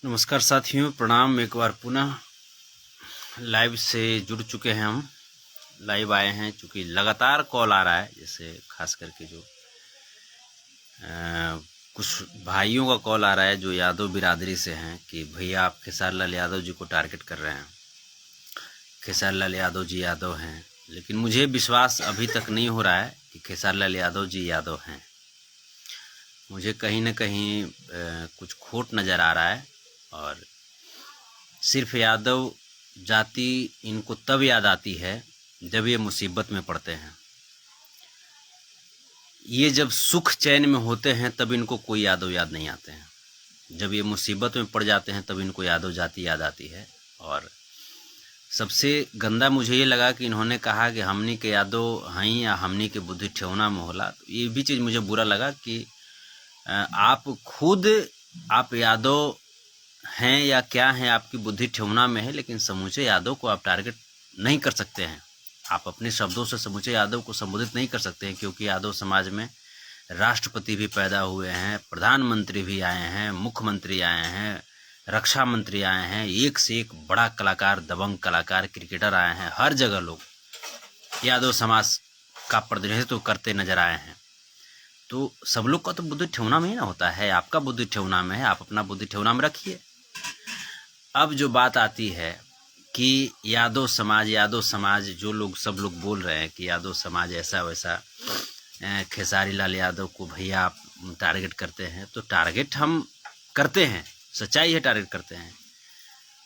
नमस्कार साथियों, प्रणाम। एक बार पुनः लाइव से जुड़ चुके हैं। हम लाइव आए हैं क्योंकि लगातार कॉल आ रहा है, जैसे खास करके जो कुछ भाइयों का कॉल आ रहा है जो यादव बिरादरी से हैं कि भैया आप खेसारी लाल यादव जी को टारगेट कर रहे हैं। खेसारी लाल यादव जी यादव हैं, लेकिन मुझे विश्वास अभी तक नहीं हो रहा है कि खेसारी लाल यादव जी यादव हैं। मुझे कहीं ना कहीं कुछ खोट नज़र आ रहा है। और सिर्फ यादव जाति इनको तब याद आती है जब ये मुसीबत में पड़ते हैं। ये जब सुख चैन में होते हैं तब इनको कोई यादव याद नहीं आते हैं। जब ये मुसीबत में पड़ जाते हैं तब इनको यादव जाति याद आती है। और सबसे गंदा मुझे ये लगा कि इन्होंने कहा कि हमनी के यादव हैं या हमनी के बुद्धि ठेवना में होला। तो ये भी चीज़ मुझे बुरा लगा कि आप खुद आप यादव हैं या क्या हैं, आपकी बुद्धि ठेवना में है, लेकिन समूचे यादव को आप टारगेट नहीं कर सकते हैं। आप अपने शब्दों से समूचे यादव को संबोधित नहीं कर सकते हैं, क्योंकि यादव समाज में राष्ट्रपति भी पैदा हुए हैं, प्रधानमंत्री भी आए हैं, मुख्यमंत्री आए हैं, रक्षा मंत्री आए हैं, एक से एक बड़ा कलाकार, दबंग कलाकार, क्रिकेटर आए हैं। हर जगह लोग यादव समाज का प्रतिनिधित्व करते नजर आए हैं। तो सब लोग का तो बुद्धि ठेवना में ही ना होता है। आपका बुद्धि ठेवना में है, आप अपना बुद्धि ठेवना में रखिए। अब जो बात आती है कि यादव समाज जो लोग सब लोग बोल रहे हैं कि यादव समाज ऐसा वैसा, खेसारी लाल यादव को भैया आप टारगेट करते हैं, तो टारगेट हम करते हैं, सच्चाई है, टारगेट करते हैं।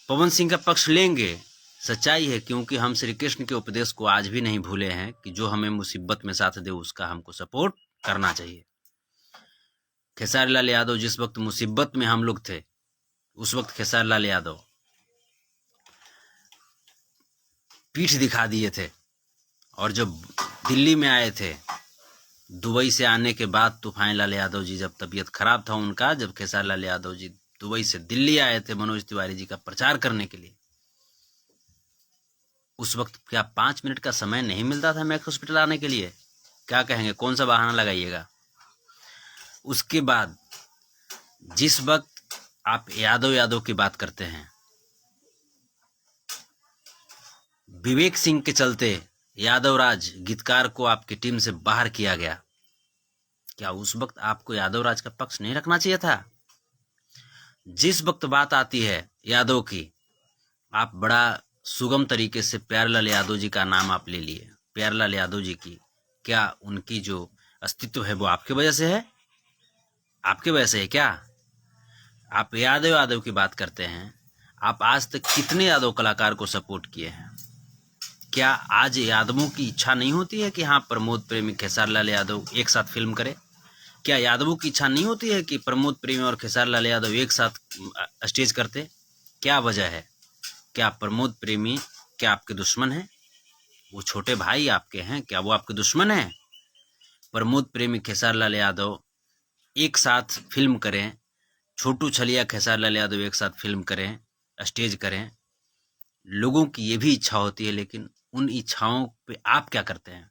पवन सिंह का पक्ष लेंगे, सच्चाई है, क्योंकि हम श्री कृष्ण के उपदेश को आज भी नहीं भूले हैं कि जो हमें मुसीबत में साथ दे उसका हमको सपोर्ट करना चाहिए। खेसारी लाल यादव जिस वक्त मुसीबत में हम लोग थे, उस वक्त खेसारी लाल यादव पीठ दिखा दिए थे। और जब दिल्ली में आए थे, दुबई से आने के बाद तूफान लाल यादव जी, जब तबीयत खराब था उनका, जब खेसारी लाल यादव जी दुबई से दिल्ली आए थे मनोज तिवारी जी का प्रचार करने के लिए, उस वक्त क्या 5 मिनट का समय नहीं मिलता था मैक्स हॉस्पिटल आने के लिए? क्या कहेंगे, कौन सा बहाना लगाइएगा। उसके बाद जिस वक्त आप यादव की बात करते हैं, विवेक सिंह के चलते यादव राज गीतकार को आपकी टीम से बाहर किया गया, क्या उस वक्त आपको यादव राज का पक्ष नहीं रखना चाहिए था? जिस वक्त बात आती है यादव की, आप बड़ा सुगम तरीके से प्यारेलाल यादव जी का नाम आप ले लिए। प्यारेलाल यादव जी की क्या उनकी जो अस्तित्व है वो आपके वजह से है? आपके वजह से है क्या? आप यादव की बात करते हैं। आप आज तक कितने यादव कलाकार को सपोर्ट किए हैं? क्या आज यादवों की इच्छा नहीं होती है कि हाँ, प्रमोद प्रेमी खेसारी लाल यादव एक साथ फिल्म करे? क्या यादवों की इच्छा नहीं होती है कि प्रमोद प्रेमी और खेसारी लाल यादव एक साथ स्टेज करते? क्या वजह है? क्या प्रमोद प्रेमी क्या आपके दुश्मन हैं? वो छोटे भाई आपके हैं, क्या वो आपके दुश्मन हैं? प्रमोद प्रेमी खेसारी लाल यादव एक साथ फिल्म करें, छोटू छलिया खेसारी लाल यादव एक साथ फिल्म करें, स्टेज करें, लोगों की ये भी इच्छा होती है, लेकिन उन इच्छाओं पे आप क्या करते हैं?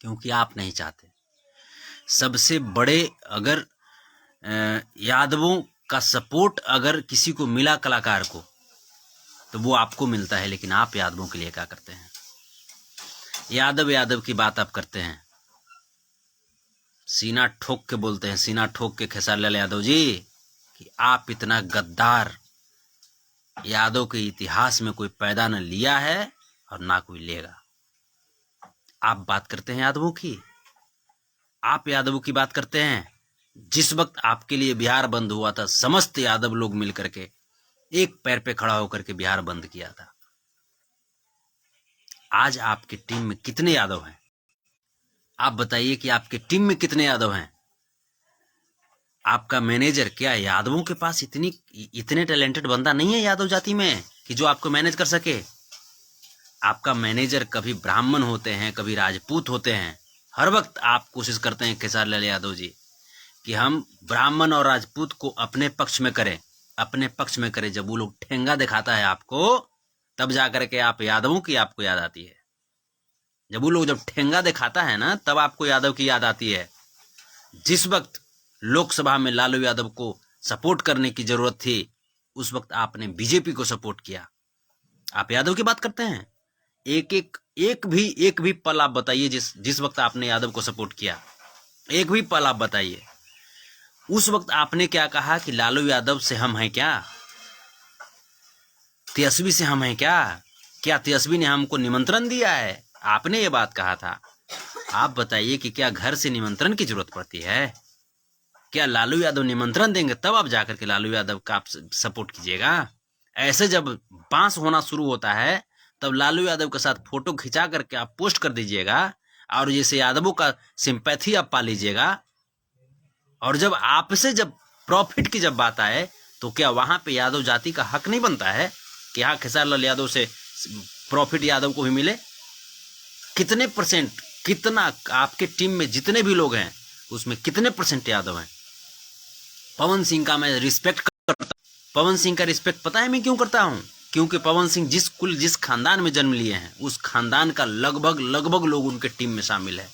क्योंकि आप नहीं चाहते। सबसे बड़े अगर यादवों का सपोर्ट अगर किसी को मिला कलाकार को, तो वो आपको मिलता है, लेकिन आप यादवों के लिए क्या करते हैं? यादव की बात आप करते हैं, सीना ठोक के बोलते हैं, सीना ठोक के खेसारी लाल यादव जी, कि आप इतना गद्दार यादव के इतिहास में कोई पैदा न लिया है और ना कोई लेगा। आप बात करते हैं यादवों की, आप यादवों की बात करते हैं। जिस वक्त आपके लिए बिहार बंद हुआ था, समस्त यादव लोग मिलकर के एक पैर पे खड़ा होकर के बिहार बंद किया था। आज आपकी टीम में कितने यादव हैं? आप बताइए कि आपकी टीम में कितने यादव हैं? आपका मैनेजर क्या यादवों के पास इतने टैलेंटेड बंदा नहीं है यादव जाति में कि जो आपको मैनेज कर सके? आपका मैनेजर कभी ब्राह्मण होते हैं, कभी राजपूत होते हैं। हर वक्त आप कोशिश करते हैं खेसारी लाल यादव जी कि हम ब्राह्मण और राजपूत को अपने पक्ष में करें, अपने पक्ष में करें। जब वो लोग ठेंगा दिखाता है आपको, तब जाकर के आप यादवों की आपको याद आती है। जब ठेंगा दिखाता है ना, तब आपको यादव की याद आती है। जिस वक्त लोकसभा में लालू यादव को सपोर्ट करने की जरूरत थी, उस वक्त आपने बीजेपी को सपोर्ट किया। आप यादव की बात करते हैं। एक भी पल आप बताइए जिस वक्त आपने यादव को सपोर्ट किया, एक भी पल आप बताइए। उस वक्त आपने क्या कहा कि लालू यादव से हम हैं क्या, तेजस्वी से हम हैं क्या? क्या तेजस्वी ने हमको निमंत्रण दिया है? आपने ये बात कहा था। आप बताइए कि क्या घर से निमंत्रण की जरूरत पड़ती है? क्या लालू यादव निमंत्रण देंगे तब आप जाकर के लालू यादव का आप सपोर्ट कीजिएगा? ऐसे जब बांस होना शुरू होता है तब लालू यादव के साथ फोटो खिंचा करके आप पोस्ट कर दीजिएगा और जैसे यादवों का सिंपैथी आप पा लीजिएगा। और जब आपसे जब प्रॉफिट की जब बात आए तो क्या वहां पे यादव जाति का हक नहीं बनता है कि हाँ खेसारी लाल यादव से प्रॉफिट यादव को भी मिले? कितने परसेंट, कितना आपके टीम में जितने भी लोग हैं उसमें कितने परसेंट यादव हैं? पवन सिंह का मैं रिस्पेक्ट करता हूं। पवन सिंह का रिस्पेक्ट पता है मैं क्यों करता हूं? क्योंकि पवन सिंह जिस खानदान में जन्म लिए हैं उस खानदान का लगभग लोग उनके टीम में शामिल है।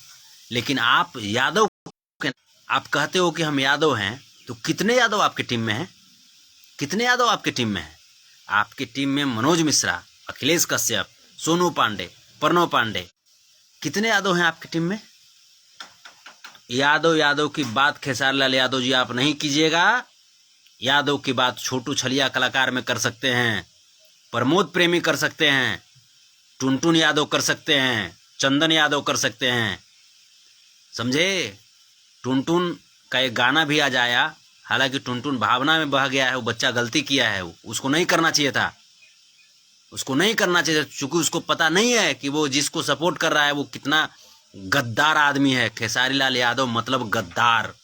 लेकिन आप यादव, आप कहते हो कि हम यादव हैं, तो कितने यादव आपके टीम में हैं? कितने यादव आपके टीम में हैं? आपके टीम में मनोज मिश्रा, अखिलेश कश्यप, सोनू पांडे, प्रणव पांडे, कितने यादव हैं आपकी टीम में? यादव की बात खेसारी लाल यादव जी आप नहीं कीजिएगा। यादव की बात छोटू छलिया कलाकार में कर सकते हैं, प्रमोद प्रेमी कर सकते हैं, टुनटुन यादव कर सकते हैं, चंदन यादव कर सकते हैं, समझे? टुनटुन का एक गाना भी आज आया, हालांकि टुनटुन भावना में बह गया है, वो बच्चा गलती किया है, उसको नहीं करना चाहिए था, उसको नहीं करना चाहिए, चूंकि उसको पता नहीं है कि वो जिसको सपोर्ट कर रहा है वो कितना गद्दार आदमी है। खेसारी लाल यादव मतलब गद्दार।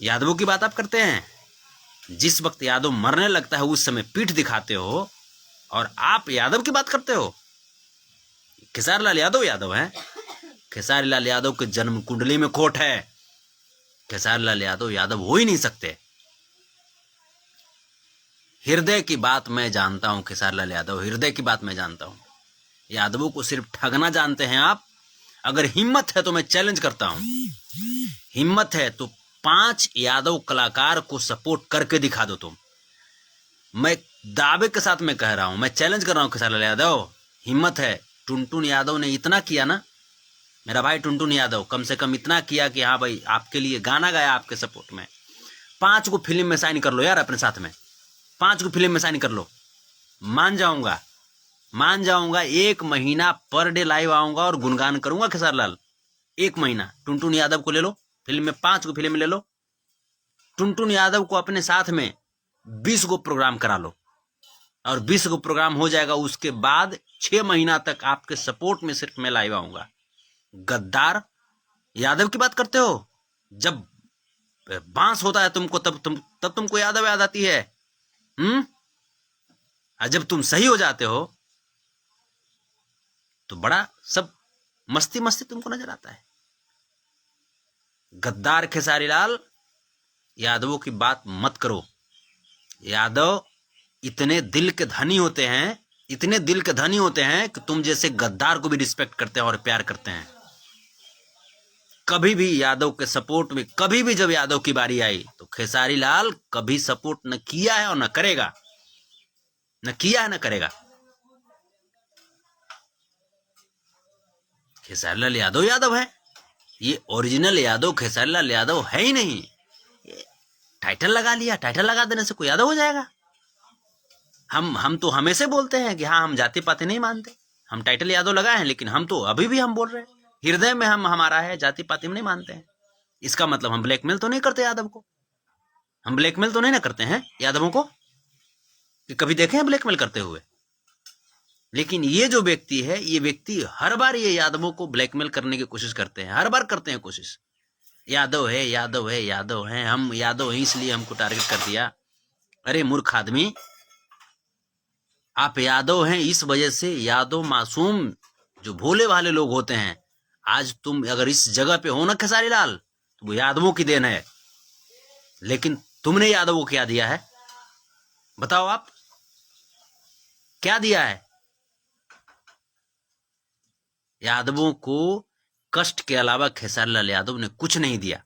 यादवों की बात आप करते हैं, जिस वक्त यादव मरने लगता है उस समय पीठ दिखाते हो और आप यादव की बात करते हो। खेसारी लाल यादव हैं। खेसारी लाल यादव के जन्म कुंडली में खोट है। खेसारी लाल यादव हो ही नहीं सकते। हृदय की बात मैं जानता हूं, खेसारी लाल यादव हृदय की बात मैं जानता हूं। यादवों को सिर्फ ठगना जानते हैं आप। अगर हिम्मत है तो मैं चैलेंज करता हूं, हिम्मत है तो 5 यादव कलाकार को सपोर्ट करके दिखा दो तुम। मैं दावे के साथ मैं कह रहा हूं, मैं चैलेंज कर रहा हूं खेसारी लाल यादव, हिम्मत है। टुनटुन यादव ने इतना किया ना, मेरा भाई टुनटुन यादव कम से कम इतना किया कि हाँ भाई आपके लिए गाना गाया आपके सपोर्ट में। 5 को फिल्म में साइन कर लो यार अपने साथ में, 5 को फिल्म में साइन कर लो। मान जाऊंगा 1 महीना पर डे लाइव आऊंगा और गुणगान करूंगा खेसारी लाल। 1 महीना टुनटुन यादव को ले लो फिल्म में, 5 को फिल्म में ले लो। टुनटुन यादव को अपने साथ में 20 को प्रोग्राम करा लो और 20 को प्रोग्राम हो जाएगा। उसके बाद 6 महीना तक आपके सपोर्ट में सिर्फ मैं लाइव आऊंगा। गद्दार यादव की बात करते हो। जब बांस होता है तुमको तब तुमको यादव याद आती है। और जब तुम सही हो जाते हो तो बड़ा सब मस्ती तुमको नजर आता है। गद्दार खेसारी लाल यादवों की बात मत करो। यादव इतने दिल के धनी होते हैं, इतने दिल के धनी होते हैं कि तुम जैसे गद्दार को भी रिस्पेक्ट करते हैं और प्यार करते हैं। कभी भी यादव के सपोर्ट में, कभी भी जब यादव की बारी आई तो खेसारी लाल कभी सपोर्ट न किया है और न करेगा, न किया है न करेगा। खेसारी लाल यादव है, ये ओरिजिनल यादव खेसारी लाल यादव है ही नहीं। टाइटल लगा लिया, टाइटल लगा देने से कोई यादव हो जाएगा? हम तो हमेशा बोलते हैं कि हाँ हम जाति पाति नहीं मानते, हम टाइटल यादव लगाए हैं, लेकिन हम तो अभी भी हम बोल रहे हैं हृदय में हम हमारा है, जाति पाति में नहीं मानते हैं। इसका मतलब हम ब्लैकमेल तो नहीं करते यादव को, हम ब्लैकमेल तो नहीं ना करते हैं यादवों को, कि कभी देखे हैं ब्लैकमेल करते हुए? लेकिन ये जो व्यक्ति है, ये व्यक्ति हर बार ये यादवों को ब्लैकमेल करने की कोशिश करते हैं, हर बार करते हैं कोशिश। यादव है, हम यादव हैं इसलिए हमको टारगेट कर दिया। अरे मूर्ख आदमी, आप यादव हैं इस वजह से, यादव मासूम जो भोले भाले लोग होते हैं, आज तुम अगर इस जगह पे हो ना खेसारी लाल, तो वो यादवों की देन है। लेकिन तुमने यादवों को क्या दिया है बताओ? आप क्या दिया है? यादवों को कष्ट के अलावा खेसारी लाल यादव ने कुछ नहीं दिया।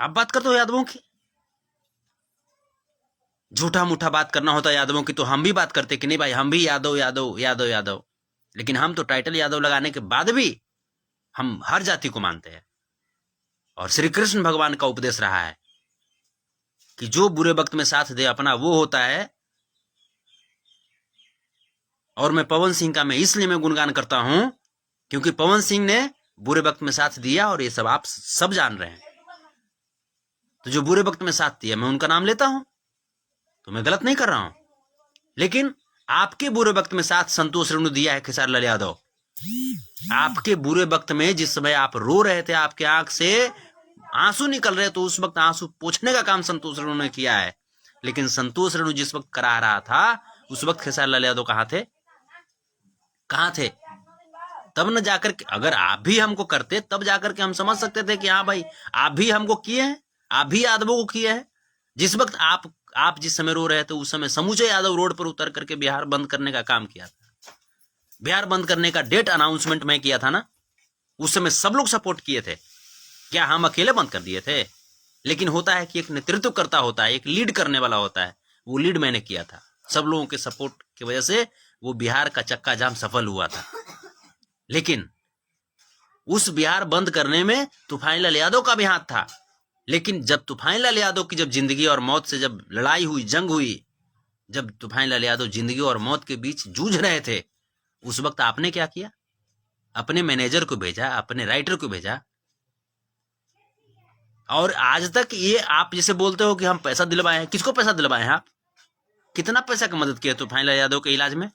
आप बात करते हो यादवों की, झूठा मूठा बात करना होता यादवों की तो हम भी बात करते कि नहीं भाई हम भी यादव यादव यादव यादव, लेकिन हम तो टाइटल यादव लगाने के बाद भी हम हर जाति को मानते हैं। और श्री कृष्ण भगवान का उपदेश रहा है कि जो बुरे वक्त में साथ दे अपना वो होता है। और मैं पवन सिंह का मैं इसलिए मैं गुणगान करता हूं क्योंकि पवन सिंह ने बुरे वक्त में साथ दिया और ये सब आप सब जान रहे हैं। तो जो बुरे वक्त में साथ दिया मैं उनका नाम लेता हूं, तो मैं गलत नहीं कर रहा हूं। लेकिन आपके बुरे वक्त में साथ संतोष रेणु दिया है खेसारी लाल यादव। आपके बुरे वक्त में जिस समय आप रो रहे थे, आपके आंख से आंसू निकल रहे, तो उस वक्त आंसू पोंछने का काम संतोष रेणु ने किया है। लेकिन संतोष रेणु जिस वक्त करा रहा था उस वक्त खेसारी लाल यादव कहां थे? कहां थे? तब न जाकर के, अगर आप भी हमको करते तब जाकर के हम समझ सकते थे कि हाँ भाई आप भी हमको किए हैं, आप भी यादवों को किए हैं। जिस वक्त आप जिस समय रो रहे थे उस समय समूचे यादव रोड पर उतर करके बिहार बंद करने का काम किया था। बिहार बंद करने का डेट अनाउंसमेंट मैं किया था ना, उस समय सब लोग सपोर्ट किए थे। क्या हम अकेले बंद कर दिए थे? लेकिन होता है कि एक नेतृत्व करता होता है, एक लीड करने वाला होता है, वो लीड मैंने किया था। सब लोगों के सपोर्ट की वजह से वो बिहार का चक्का जाम सफल हुआ था। लेकिन उस बिहार बंद करने में तूफानीलाल यादव का भी हाथ था। लेकिन जब तूफानीलाल यादव की जब जिंदगी और मौत से जब लड़ाई हुई, जंग हुई, जब तूफानीलाल यादव जिंदगी और मौत के बीच जूझ रहे थे, उस वक्त आपने क्या किया? अपने मैनेजर को भेजा, अपने राइटर को भेजा। और आज तक ये आप जैसे बोलते हो कि हम पैसा दिलवाए हैं, किसको पैसा दिलवाए हैं आप? कितना पैसा की मदद किया तूफानीलाल यादव के इलाज में?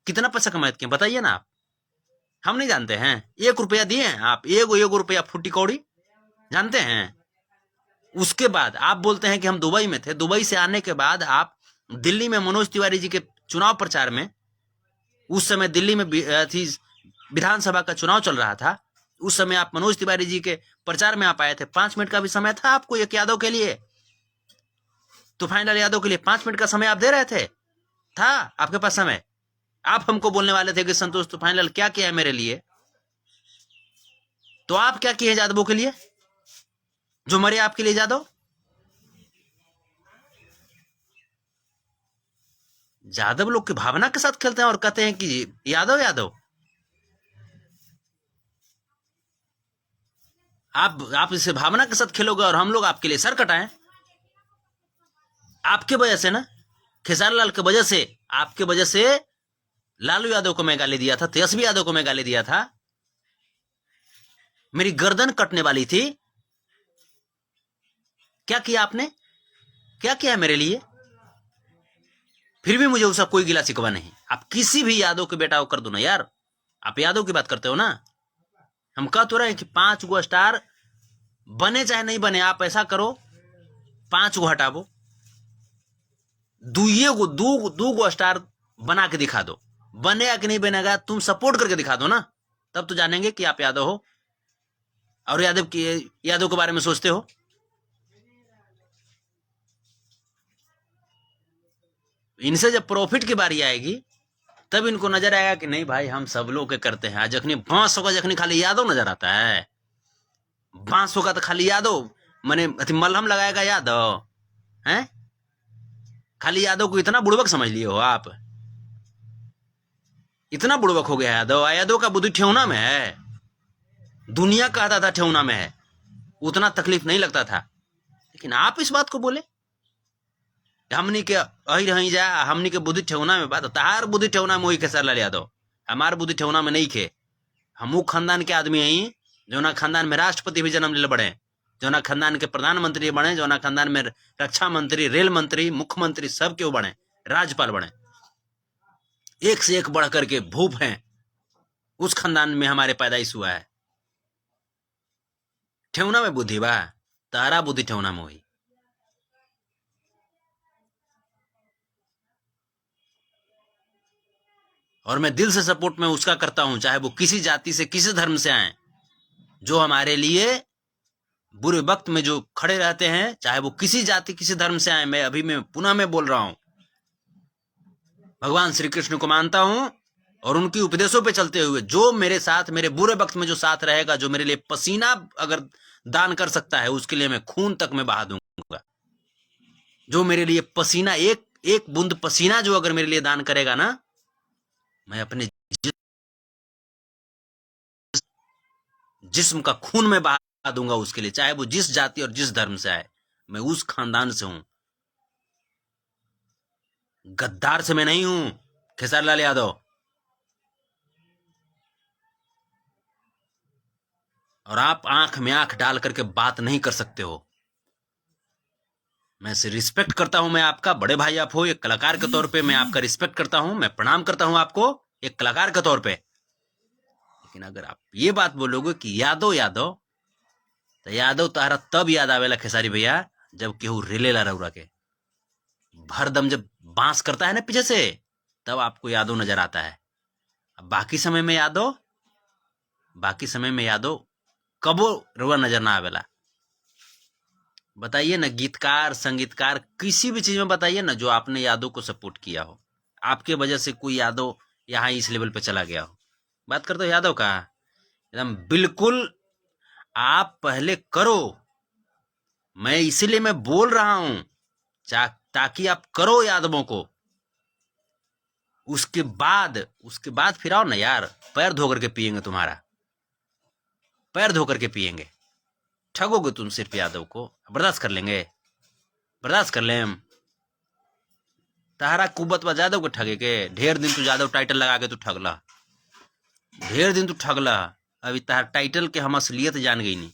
कितना पैसा की मदद किया बताइए ना आप। हम नहीं जानते हैं? 1 रुपया दिए हैं आप? 1 रुपया फुटी कौड़ी जानते हैं? उसके बाद आप बोलते हैं कि हम दुबई में थे। दुबई से आने के बाद आप दिल्ली में मनोज तिवारी जी के चुनाव प्रचार में, उस समय दिल्ली में विधानसभा का चुनाव चल रहा था, उस समय आप मनोज तिवारी जी के प्रचार में आप आए थे। 5 मिनट का भी समय था आपको एक यादव के लिए, तूफानीलाल यादव के लिए 5 मिनट का समय आप दे रहे थे? था आपके पास समय? आप हमको बोलने वाले थे कि संतोष तूफानीलाल क्या किया है मेरे लिए, तो आप क्या किए यादवों के लिए जो मरे आपके लिए यादव? यादव लोग की भावना के साथ खेलते हैं और कहते हैं कि यादव यादव। आप इसे भावना के साथ खेलोगे और हम लोग आपके लिए सर कटाएं। आपके वजह से ना, खेसारी लाल के वजह से, आपके वजह से लालू यादव को मैं गाली दिया था, तेजस्वी यादव को मैं गाली दिया था, मेरी गर्दन कटने वाली थी। क्या किया आपने? क्या किया मेरे लिए? फिर भी मुझे उसका कोई गिला शिकवा नहीं। आप किसी भी यादव के बेटा को कर दो ना यार, आप यादव की बात करते हो ना। हम कह तो रहे हैं कि 5 गो स्टार बने चाहे नहीं बने, आप ऐसा करो 5 गो हटावो, 2 गो स्टार बना के दिखा दो। बनेगा कि नहीं बनेगा तुम सपोर्ट करके दिखा दो ना, तब तो जानेंगे कि आप यादव हो और यादव के बारे में सोचते हो। इनसे जब प्रॉफिट की बारी आएगी तब इनको नजर आएगा कि नहीं भाई हम सब लोग के करते हैं। जखनी बांस होगा, जखनी खाली यादव नजर आता है, बांस होगा तो खाली यादव, मैंने मलहम लगाएगा यादव हैं? खाली यादव को इतना बुड़बक समझ लिए हो आप? इतना बुड़बक हो गया यादव? यादव का बुद्धि ठेहुना में है, दुनिया कहता था ठेहुना में है, उतना तकलीफ नहीं लगता था। लेकिन आप इस बात को बोले हमनी के अही रही जा, हमनी के बुद्धि ठेहुना में। बात तार बुद्धि ठेहुना में वही खेसारी लाल यादव, हमार बुद्धि ठेहुना में नहीं खे। हम खानदान के आदमी हई जौना खानदान में राष्ट्रपति भी जन्म ले बड़े, जौना खानदान के प्रधानमंत्री बने, जौना खानदान में रक्षा मंत्री, रेल मंत्री, मुख्यमंत्री सब क्यों बने, राज्यपाल बने, एक से एक बढ़ करके भूप हैं। उस खानदान में हमारे पैदाइश हुआ है। ठेहुना में बुद्धि बा, तारा बुद्धि ठेहुना में हुई। और मैं दिल से सपोर्ट में उसका करता हूं, चाहे वो किसी जाति से, किसी धर्म से आए, जो हमारे लिए बुरे वक्त में जो खड़े रहते हैं, चाहे वो किसी जाति, किसी धर्म से आए। मैं पुनः बोल रहा हूं, भगवान श्री कृष्ण को मानता हूं और उनकी उपदेशों पे चलते हुए जो मेरे साथ, मेरे बुरे वक्त में जो साथ रहेगा, जो मेरे लिए पसीना अगर दान कर सकता है, उसके लिए मैं खून तक में बहा दूंगा। जो मेरे लिए पसीना, एक एक बूंद पसीना जो अगर मेरे लिए दान करेगा ना, मैं अपने जिस्म का खून में बहा दूंगा उसके लिए, चाहे वो जिस जाति और जिस धर्म से आए। मैं उस खानदान से हूं, गद्दार से मैं नहीं हूं खेसारी लाल यादव। और आप आंख में आंख डाल करके बात नहीं कर सकते हो। मैं से रिस्पेक्ट करता हूं, मैं आपका बड़े भाई आप हो, एक कलाकार के तौर पे मैं आपका रिस्पेक्ट करता हूं, मैं प्रणाम करता हूं आपको एक कलाकार के तौर पे। लेकिन अगर आप ये बात बोलोगे कि यादव यादव, तो यादव तारा तब याद आवेला खेसारी भैया, जब केहू रेलेला रउरा के भरदम, जब बांस करता है ना पीछे से, तब आपको यादव नजर आता है। अब बाकी समय में यादव, बाकी समय में यादव कबो रुआ नजर ना आवेला। बताइए ना, गीतकार संगीतकार किसी भी चीज में बताइए ना जो आपने यादव को सपोर्ट किया हो, आपके वजह से कोई यादव यहाँ इस लेवल पे चला गया हो। बात करते हो यादव का, एकदम बिल्कुल आप पहले करो। मैं इसीलिए मैं बोल रहा हूं ताकि आप करो यादवों को, उसके बाद फिर आओ ना यार, पैर धो करके पियेंगे, तुम्हारा पैर धो करके पियेंगे। ठगोगे तुम सिर्फ यादव को, बर्दाश्त कर लेंगे? बर्दाश्त कर लें? तारा कुबत व यादव के ठगे के ढेर दिन तू यादव टाइटल लगा के तू ठगला, ढेर दिन तू ठगला। अभी तहार टाइटल के हम असलियत जान गई नहीं,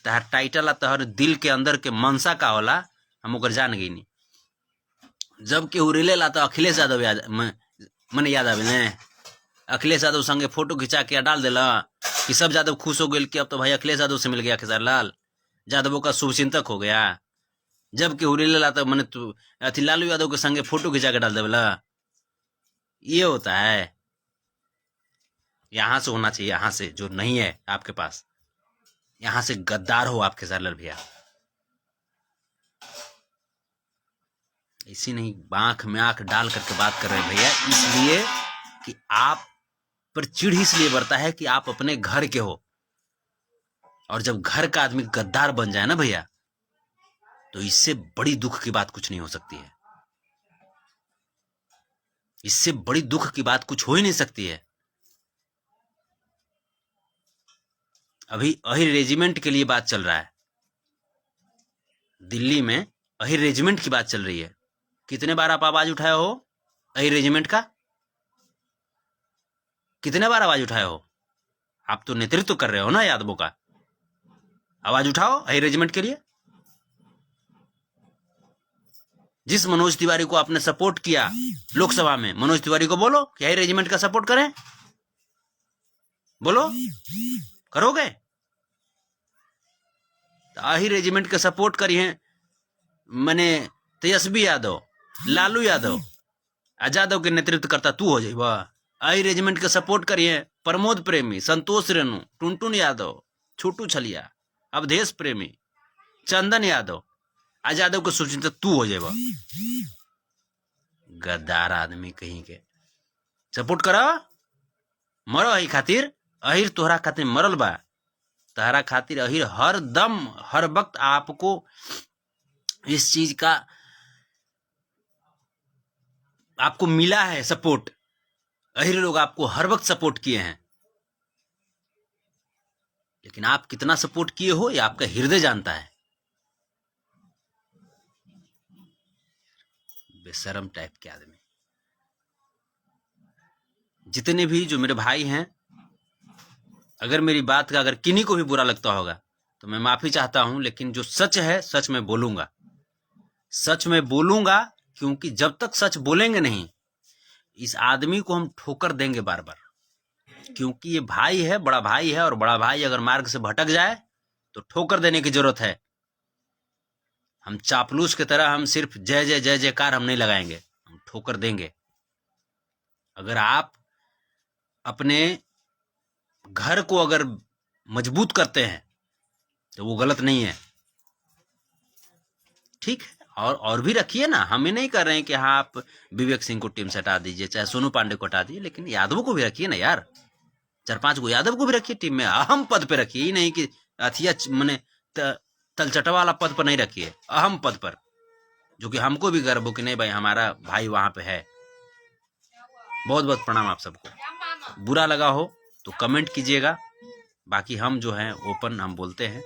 तहार टाइटल आ तहर दिल के अंदर के मनसा का होला हम ओकर जान गई नहीं। जब केहू रिलेला तो अखिलेश यादव मने याद आवे ने, अखिलेश यादव संगे फोटो खिंचा के डाल देला कि सब यादव खुश हो गए कि अब तो भाई अखिलेश यादव से मिल गया खेसारी लाल, यादवों का शुभचिंतक हो गया। जब केहू रिलेला तो मने तू अथी लालू यादव के संगे फोटो खिंचा के डाल देला, ये होता है। यहां से होना चाहिए, यहां से जो नहीं है आपके पास, यहां से गद्दार हो आप खेसारी लाल भैया। इसी नहीं आंख में आंख डाल करके बात कर रहे हैं भैया, इसलिए कि आप पर चिढ़ इसलिए बढ़ता है कि आप अपने घर के हो, और जब घर का आदमी गद्दार बन जाए ना भैया, तो इससे बड़ी दुख की बात कुछ नहीं हो सकती है। इससे बड़ी दुख की बात कुछ हो ही नहीं सकती है। अभी अहिर रेजिमेंट के लिए बात चल रहा है, दिल्ली में अहिर रेजिमेंट की बात चल रही है। कितने बार आप आवाज उठाए हो अहिर रेजिमेंट का? कितने बार आवाज उठाए हो? आप तो नेतृत्व कर रहे हो ना यादवों का, आवाज उठाओ अहिर रेजिमेंट के लिए। जिस मनोज तिवारी को आपने सपोर्ट किया लोकसभा में, मनोज तिवारी को बोलो कि अहिर रेजिमेंट का सपोर्ट करें, बोलो करोगे? तो अहिर रेजिमेंट का सपोर्ट करिए मने तेजस्वी यादव, लालू यादव, यादव के नेतृत्व करता तू हो जाइबा। अहिर रेजिमेंट के सपोर्ट करिए प्रमोद प्रेमी, संतोष रेणु, टुनटुन यादव, छोटू छलिया, अवधेश प्रेमी, चंदन यादव, यादव को सुचिंता तू हो जाएगा। गद्दार आदमी कहीं के सपोर्ट करा, मरो अही खातिर, अहिर तोहरा खातिर मरल बा, तहरा खातिर अहिर हर दम हर वक्त आपको इस चीज का आपको मिला है सपोर्ट। अहिर लोग आपको हर वक्त सपोर्ट किए हैं, लेकिन आप कितना सपोर्ट किए हो ये आपका हृदय जानता है। बेशरम टाइप के आदमी। जितने भी जो मेरे भाई हैं, अगर मेरी बात का अगर किन्हीं को भी बुरा लगता होगा तो मैं माफी चाहता हूं, लेकिन जो सच है सच में बोलूंगा, सच में बोलूंगा, क्योंकि जब तक सच बोलेंगे नहीं इस आदमी को हम ठोकर देंगे बार बार। क्योंकि ये भाई है, बड़ा भाई है, और बड़ा भाई अगर मार्ग से भटक जाए तो ठोकर देने की जरूरत है। हम चापलूस की तरह हम सिर्फ जय जय जय जयकार हम नहीं लगाएंगे, हम ठोकर देंगे। अगर आप अपने घर को अगर मजबूत करते हैं तो वो गलत नहीं है, ठीक है। और भी रखिए ना, हम ये नहीं कर रहे हैं कि हाँ आप विवेक सिंह को टीम से हटा दीजिए, चाहे सोनू पांडे को हटा दीजिए, लेकिन यादवों को भी रखिए ना यार, 4-5 को यादव को भी रखिए टीम में, अहम पद पे रखिए, ही नहीं कि अथिया मने तलचटा वाला पद पर नहीं रखिए, अहम पद पर जो कि हमको भी गर्व हो कि नहीं भाई हमारा भाई वहाँ पे है। बहुत बहुत प्रणाम आप सबको। बुरा लगा हो तो कमेंट कीजिएगा, बाकी हम जो हैं ओपन हम बोलते हैं।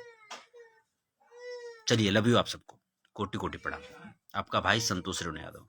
चलिए, लव यू आप सबको, कोटि कोटि प्रणाम। आपका भाई संतोष रेणु यादव।